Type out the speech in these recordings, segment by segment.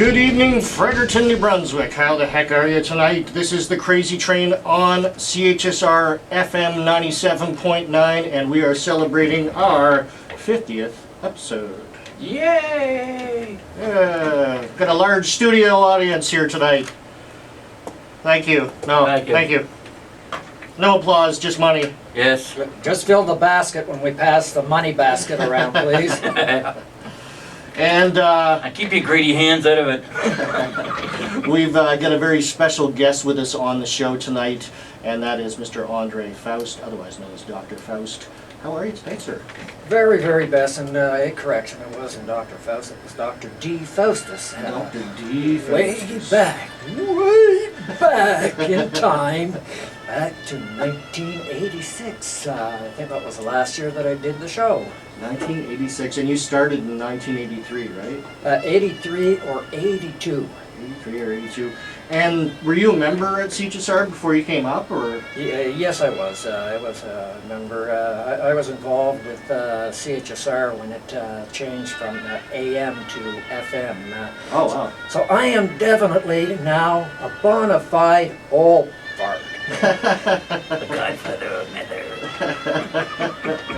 Good evening, Fredericton, New Brunswick. How the heck are you tonight? This is the Crazy Train on CHSR FM 97.9, and we are celebrating our 50th episode. Yay! Got a large studio audience here tonight. Thank you. No, thank you. No applause, just money. Yes. Just fill the basket when we pass the money basket around, please. And I keep your greedy hands out of it. we've got a very special guest with us on the show tonight, and that is Mr. Andre Faust, otherwise known as Dr. Faust. How are you tonight, sir? Very, very best, and a correction, it wasn't Dr. Faust, it was Dr. D. Faustus. Dr. D. Way back in time, back to 1986. I think that was the last year that I did the show. 1986, and you started in 1983, right? 83 or 82. 83 or 82. And were you a member at CHSR before you came up, or? Yes, I was. I was a member. I was involved with CHSR when it changed from AM to FM. Oh, wow. So I am definitely now a bona fide old fart. The Godfather of Nether.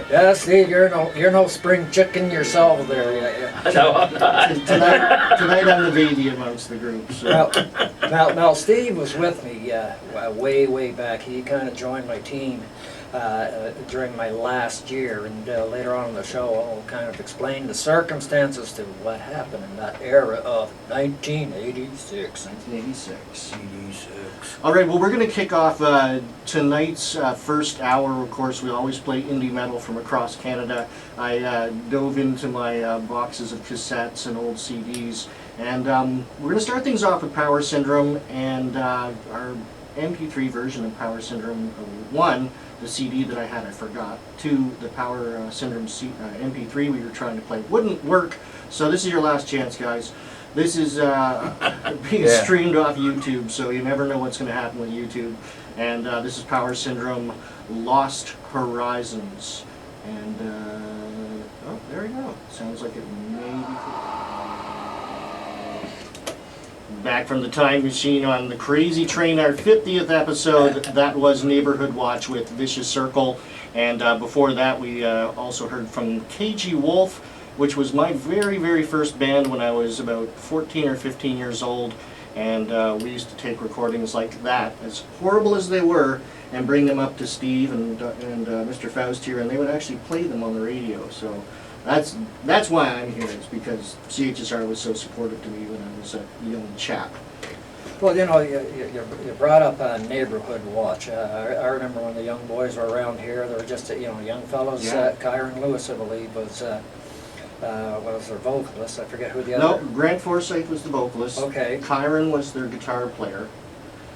Yeah, Steve, you're no spring chicken yourself there. No, I'm not. Tonight I'm the baby amongst the group. So. Now, Steve was with me way back. He kind of joined my team during my last year, and later on in the show I'll kind of explain the circumstances to what happened in that era of 1986. 1986. All right, well, we're going to kick off tonight's first hour. Of course, we always play indie metal from across Canada. I dove into my boxes of cassettes and old CDs, and we're going to start things off with Power Syndrome and our MP3 version of Power Syndrome 1, the CD that I had, I forgot. 2, the Power Syndrome MP3 we were trying to play wouldn't work, so this is your last chance, guys. This is being streamed off YouTube, so you never know what's going to happen with YouTube. And this is Power Syndrome Lost Horizons. And, oh, there you go. Sounds like it may be back from the time machine on the Crazy Train, our 50th episode. That was Neighborhood Watch with Vicious Circle. And before that, we also heard from KG Wolf, which was my very first band when I was about 14 or 15 years old, and we used to take recordings like that, as horrible as they were, and bring them up to Steve and Mr. Faust here, and they would actually play them on the radio. So that's why I'm here. It's because CHSR was so supportive to me when I was a young chap. Well, you know, you brought up Neighborhood Watch. I remember when the young boys were around here, they were just young fellows. Yeah. Kyron Lewis, I believe, was their vocalist. I forget who the other. No, Grant Forsyth was the vocalist. Okay. Kyron was their guitar player,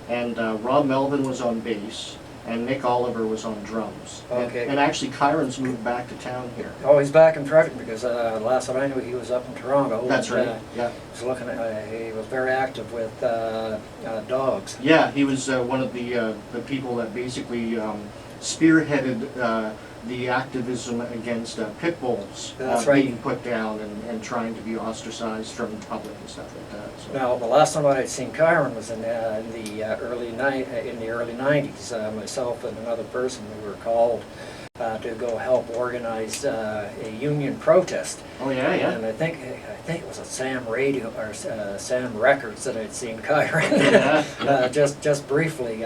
and Rob Melvin was on bass, and Nick Oliver was on drums. Okay. And actually, Kyron's moved back to town here. Oh, he's back in Fredericton because last time I knew he was up in Toronto. That's and, right. Yeah. Was looking at, he was very active with dogs. Yeah, he was one of the people that basically spearheaded the activism against pit bulls That's right. being put down and trying to be ostracized from the public and stuff like that. So. Now, the last time I'd seen Kyron was in the early 90s. Myself and another person, we were called to go help organize a union protest. Oh yeah, yeah. And I think it was at Sam Radio or Sam Records that I'd seen Kyron. Yeah. Just briefly.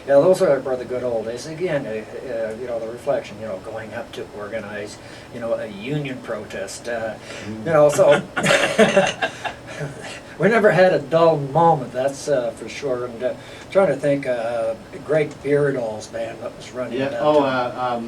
Yeah, those were the good old days. Again, the reflection, going up to organize, a union protest. So we never had a dull moment, that's for sure. And trying to think, Greg Beardall's band that was running. Yeah.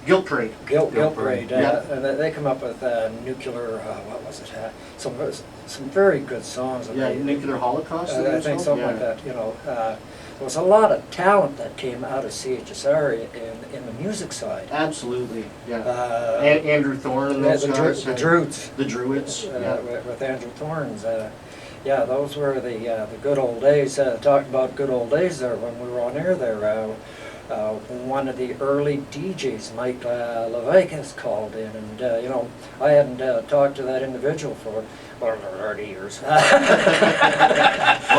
Guilt Parade. Guilt Parade. Yeah. And they come up with nuclear. What was it? Some very good songs. Yeah, Nuclear Holocaust. I think something like that. There was a lot of talent that came out of CHSR in the music side. Absolutely, yeah. Andrew Thorne and those guys. The Druids. The Druids, yeah. With Andrew Thorne's. Yeah, those were the good old days. Talking about good old days there when we were on air there. one of the early DJs, Mike Levikas, called in, and you know, I hadn't talked to that individual for 30 years. What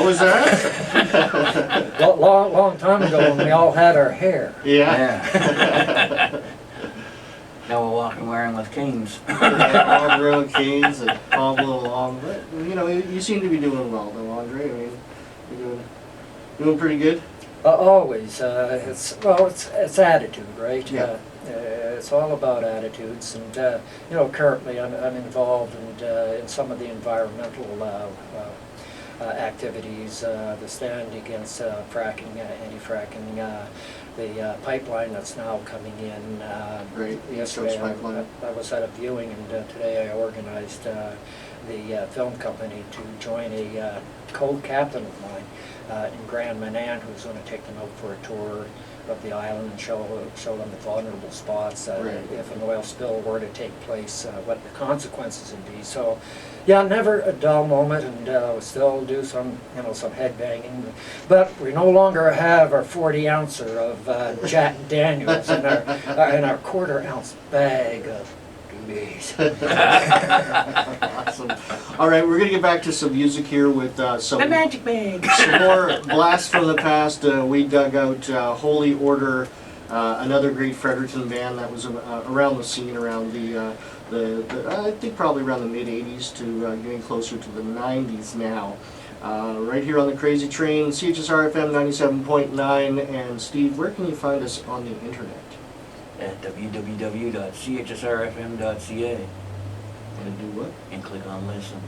was that? Long time ago when we all had our hair. Yeah. Yeah. Now we're walking wearing with canes. All road canes and hobbling along. But, you know, you seem to be doing well though, Andre. I mean, you're doing pretty good. Always. It's attitude, right? Yeah. It's all about attitudes, and you know, currently I'm involved in some of the environmental activities, the stand against fracking, anti-fracking, the pipeline that's now coming in. Right. Yesterday Pipeline. I was at a viewing, and today I organized the film company to join a co-captain of mine in Grand Manan, who's going to take them out for a tour of the island and show them the vulnerable spots. Right. If an oil spill were to take place, what the consequences would be. So, yeah, never a dull moment, and still do some head banging. But we no longer have our 40-ouncer of Jack Daniels in our quarter-ounce bag of doobies. Awesome. All right, we're gonna get back to some music here with some The magic bag. some more blasts from the past. We dug out Holy Order, another great Fredericton band that was around the scene around the I think probably around the mid '80s to getting closer to the '90s now. Right here on the Crazy Train, CHSR FM 97.9. And Steve, where can you find us on the internet? At www.chsrfm.ca And do what? and click on listen.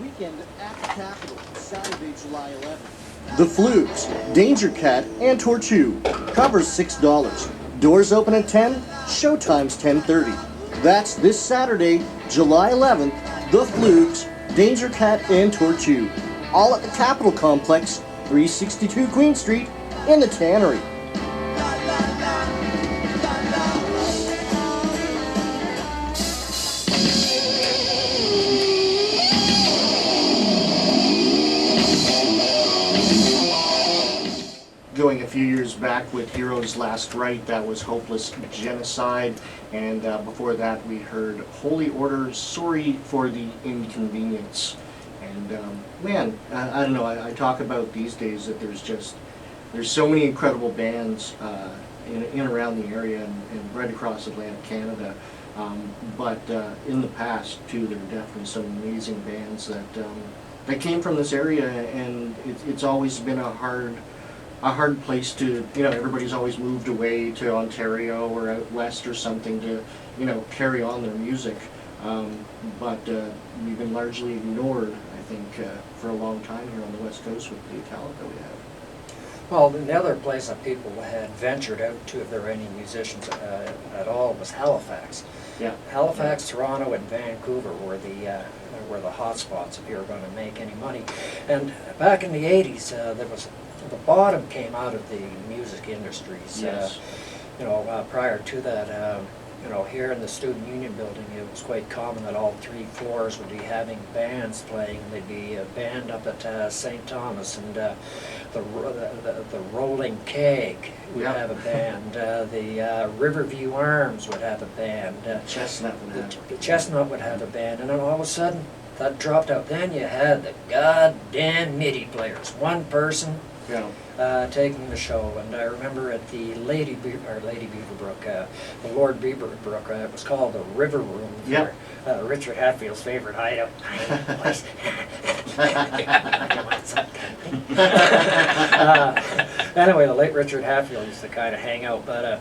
Weekend at the Capitol, Saturday, July 11th. The Flukes, Danger Cat, and Torchu. Covers $6. Doors open at 10, showtime's 10:30. That's this Saturday, July 11th, The Flukes, Danger Cat, and Torchu. All at the Capitol Complex, 362 Queen Street, in the Tannery. Going a few years back with Heroes Last Right, that was Hopeless Genocide, and before that we heard Holy Order, Sorry for the Inconvenience. And man, I don't know, I talk about these days that there's so many incredible bands in and around the area and right across Atlantic Canada. But in the past too, there are definitely some amazing bands that came from this area, and it's always been a hard place to, you know, everybody's always moved away to Ontario or out west or something to, you know, carry on their music. But we've been largely ignored, I think, for a long time here on the West Coast with the talent that we have. Well, the other place that people had ventured out to, if there were any musicians at all, was Halifax. Yeah. Halifax, Toronto, and Vancouver were the hot spots if you were going to make any money. And back in the 80s, the bottom came out of the music industries. Yes. You know, prior to that, you know, here in the Student Union Building, it was quite common that all 3 floors would be having bands playing. They'd be a band up at St. Thomas, and the Rolling Keg would Yep. have a band. The Riverview Arms would have a band. Chestnut would have. The Chestnut would have a band, and then all of a sudden that dropped out. Then you had the goddamn MIDI players, one person Yeah. taking the show. And I remember at the Lady Beaverbrook, the Lord Beaverbrook, it was called the River Room. Yep. For, Richard Hatfield's favorite hideout. Place. Anyway, the late Richard Hatfield used to kind of hang out, but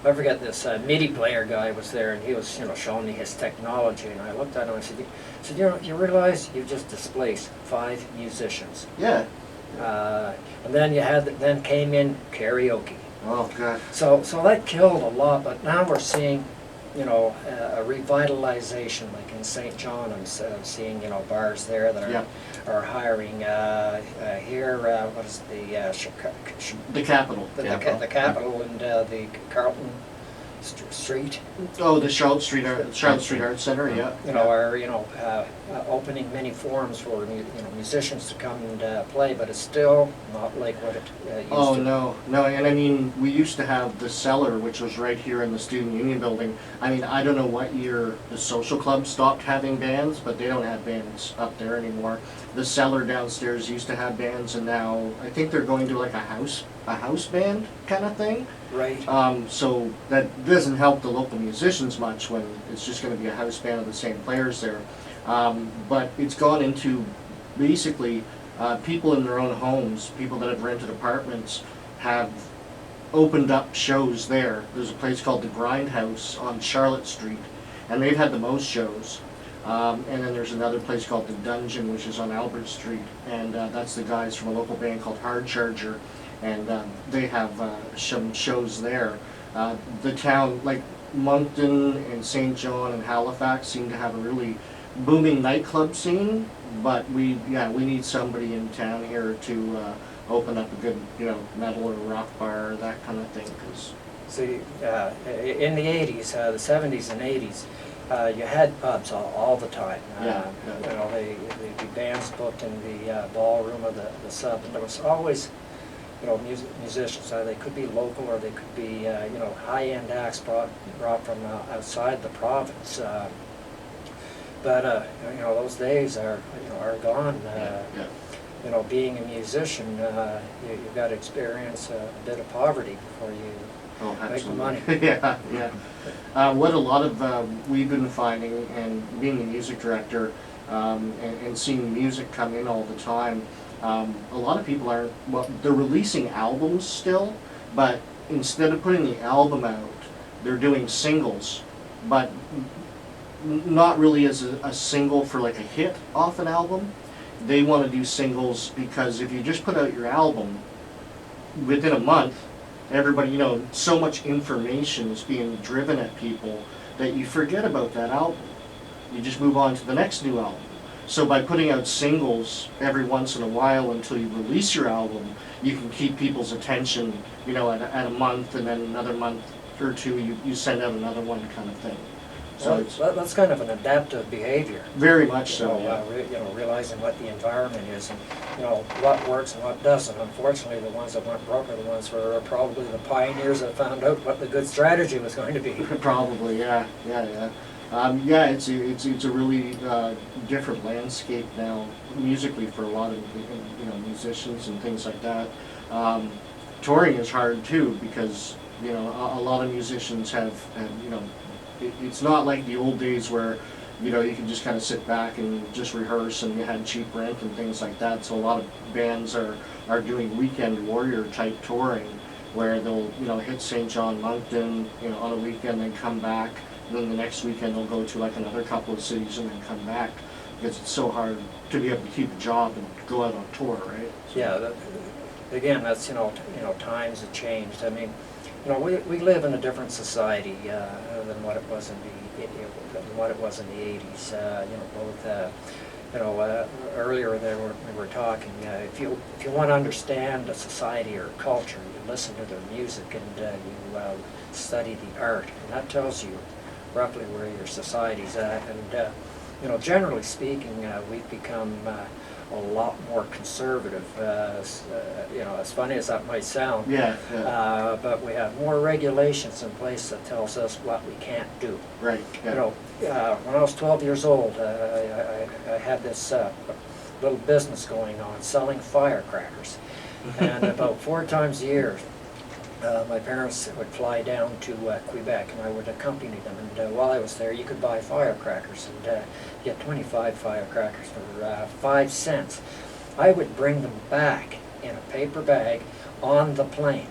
I forget, this MIDI player guy was there, and he was, you know, showing me his technology, and I looked at him and I said, you know, you realize you've just displaced 5 musicians. Yeah. And then then came in karaoke. Oh God. So that killed a lot, but now we're seeing, you know, a revitalization, like in St. John. I'm seeing, you know, bars there that are hiring here. What is the The Capitol. the Capitol and the Carlton Street. Oh, the Charlotte Street Arts Center, yeah. You know, are, opening many forums for, musicians to come and play, but it's still not like what it used to. Oh, no, and I mean, we used to have the Cellar, which was right here in the Student Union building. I mean, I don't know what year the social club stopped having bands, but they don't have bands up there anymore. The Cellar downstairs used to have bands, and now I think they're going to like a house band kind of thing. Right. So that doesn't help the local musicians much when it's just going to be a house band of the same players there. But it's gone into basically people in their own homes, people that have rented apartments, have opened up shows there. There's a place called the Grindhouse on Charlotte Street, and they've had the most shows. And then there's another place called the Dungeon, which is on Albert Street, and that's the guys from a local band called Hard Charger, and they have some shows there. The town, like Moncton and St. John and Halifax, seem to have a really booming nightclub scene, but we need somebody in town here to open up a good, metal or rock bar, that kind of thing. See, in the 80s, the 70s and 80s, you had pubs all the time. Yeah. There'd be bands booked in the ballroom of the sub, and there was always, musicians. They could be local or they could be, high-end acts brought from outside the province. But those days are gone. Being a musician, you've got to experience a bit of poverty before you make the money. Yeah. What a lot of we've been finding, and being a music director, and seeing music come in all the time, a lot of people they're releasing albums still, but instead of putting the album out, they're doing singles, but not really as a single for like a hit off an album. They want to do singles because if you just put out your album, within a month, everybody, so much information is being driven at people that you forget about that album. You just move on to the next new album. So by putting out singles every once in a while until you release your album, you can keep people's attention, at a month, and then another month or two you send out another one kind of thing. So that's kind of an adaptive behavior. Very much so. Realizing what the environment is and what works and what doesn't. Unfortunately, the ones that went broke are the ones who are probably the pioneers that found out what the good strategy was going to be. Probably, yeah. It's a really different landscape now musically for a lot of musicians and things like that. Touring is hard too because a lot of musicians have it's not like the old days where you can just kind of sit back and just rehearse and you had cheap rent and things like that. So a lot of bands are doing weekend warrior type touring where they'll hit St. John, Moncton on a weekend, then come back, and then the next weekend they'll go to like another couple of cities and then come back because it's so hard to be able to keep a job and go out on tour, right? So, yeah, again, that's times have changed. I mean, we live in a different society than what it was in the 80s. Earlier we were talking. If you want to understand a society or a culture, you listen to their music and you study the art, and that tells you roughly where your society's at. And generally speaking, we've become a lot more conservative, as funny as that might sound. Yeah. But we have more regulations in place that tells us what we can't do. Right. Yeah. When I was 12 years old, I had this little business going on, selling firecrackers. And about 4 times a year, my parents would fly down to Quebec, and I would accompany them. And while I was there, you could buy firecrackers and get 25 firecrackers for 5 cents. I would bring them back in a paper bag on the plane.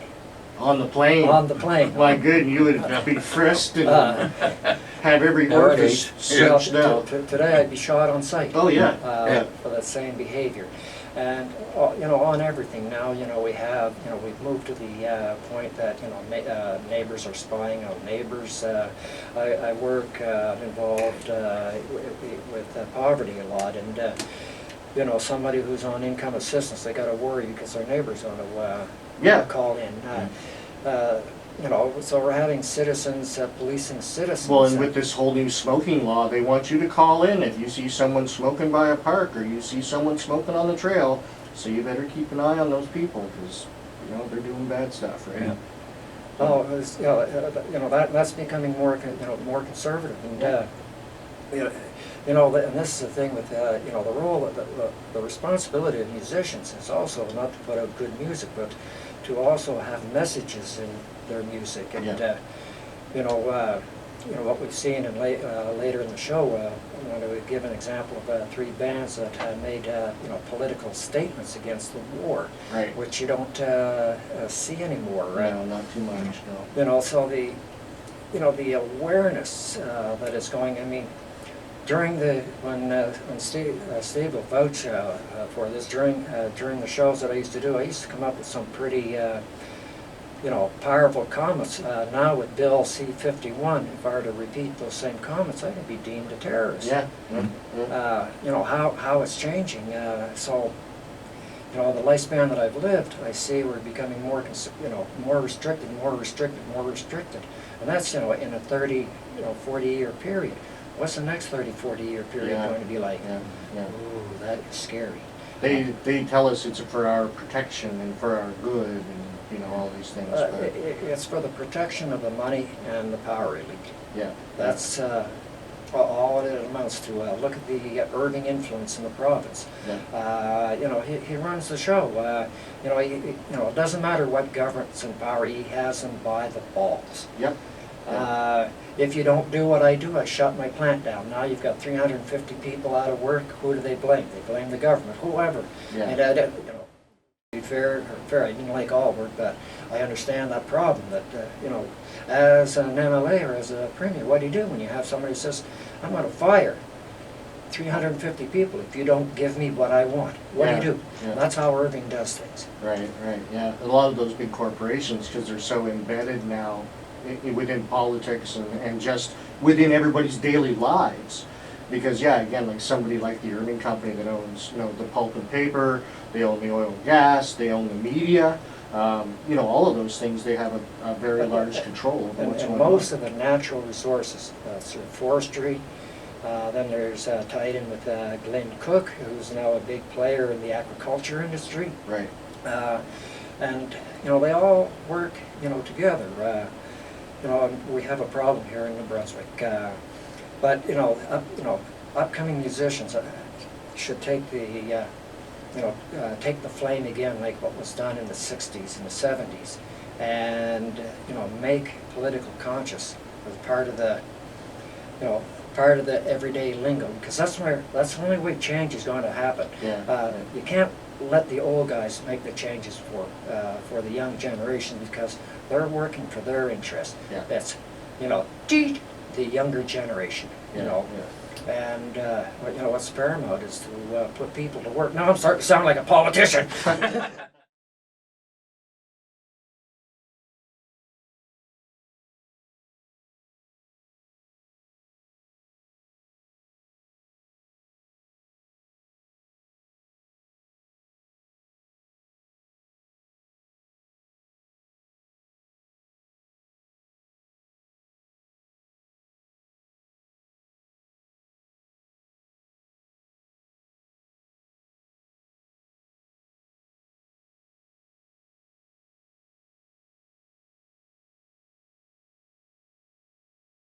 On the plane? On the plane. My goodness, you would be frisked and have every orifice searched out. Today I'd be shot on sight. Oh, yeah. For that same behavior. And, on everything now, we've moved to the point that, neighbors are spying on neighbors. I work involved with poverty a lot, and, somebody who's on income assistance, they got to worry because their neighbor's going to call in. you know, so we're having citizens policing citizens. Well, and with this whole new smoking law, they want you to call in if you see someone smoking by a park or you see someone smoking on the trail. So you better keep an eye on those people because, you know, they're doing bad stuff, right? Yeah. Oh, it's, you know, that's becoming more, you know, more conservative, and you know, and this is the thing with, you know, the role, the responsibility of musicians is also not to put out good music, but to also have messages in their music, and you know what we've seen in later in the show. I want to give an example of 3 bands that made you know, political statements against the war, Right. which you don't see anymore. No, not too much, no. You know, so the, you know, the awareness that is going. I mean, during the when Steve will vouch for this, during the shows that I used to do, I used to come up with some pretty you know, powerful comments. Now with Bill C-51, if I were to repeat those same comments, I could be deemed a terrorist. Yeah. You know how it's changing. So, you know, the lifespan that I've lived, I see we're becoming more, you know, more restricted, and that's, you know, in a 30, you know, 40-year period. What's the next 30, 40-year period going to be like? Yeah. Ooh, that is scary. They tell us it's for our protection and for our good and, you know, all these things. But It's for the protection of the money and the power elite. yeah. That's all it amounts to. Look at the Irving influence in the province. Yeah. You know, he runs the show. You know, you know, it doesn't matter what government's in power, he has them by the balls. Yep. If you don't do what I do, I shut my plant down. Now you've got 350 people out of work. Who do they blame? They blame the government, whoever. Yeah. And you know, to be fair, I didn't like Albert, but I understand that problem. That you know, as an MLA or as a premier, what do you do when you have somebody who says, "I'm going to fire 350 people if you don't give me what I want"? What do you do? Yeah. That's how Irving does things. Right, yeah. A lot of those big corporations, because they're so embedded now within politics and just within everybody's daily lives. Because, yeah, again, like somebody like the Irving Company that owns, you know, the pulp and paper, they own the oil and gas, they own the media, you know, all of those things, they have a very large control over what's And going most on. of the natural resources, through forestry. Then there's tied in with Glenn Cook, who's now a big player in the agriculture industry. Right. And you know, they all work, you know, together. You know, and we have a problem here in New Brunswick. But you know, upcoming musicians should take the you know, take the flame again, like what was done in the '60s and the '70s, and you know, make political conscious as part of the, you know, part of the everyday lingo, because that's the only way change is going to happen. Yeah. You can't let the old guys make the changes for the young generation, because they're working for their interest. Yeah. That's, you know, the younger generation. You know. Yeah. And you know, what's paramount is to put people to work. Now I'm starting to sound like a politician.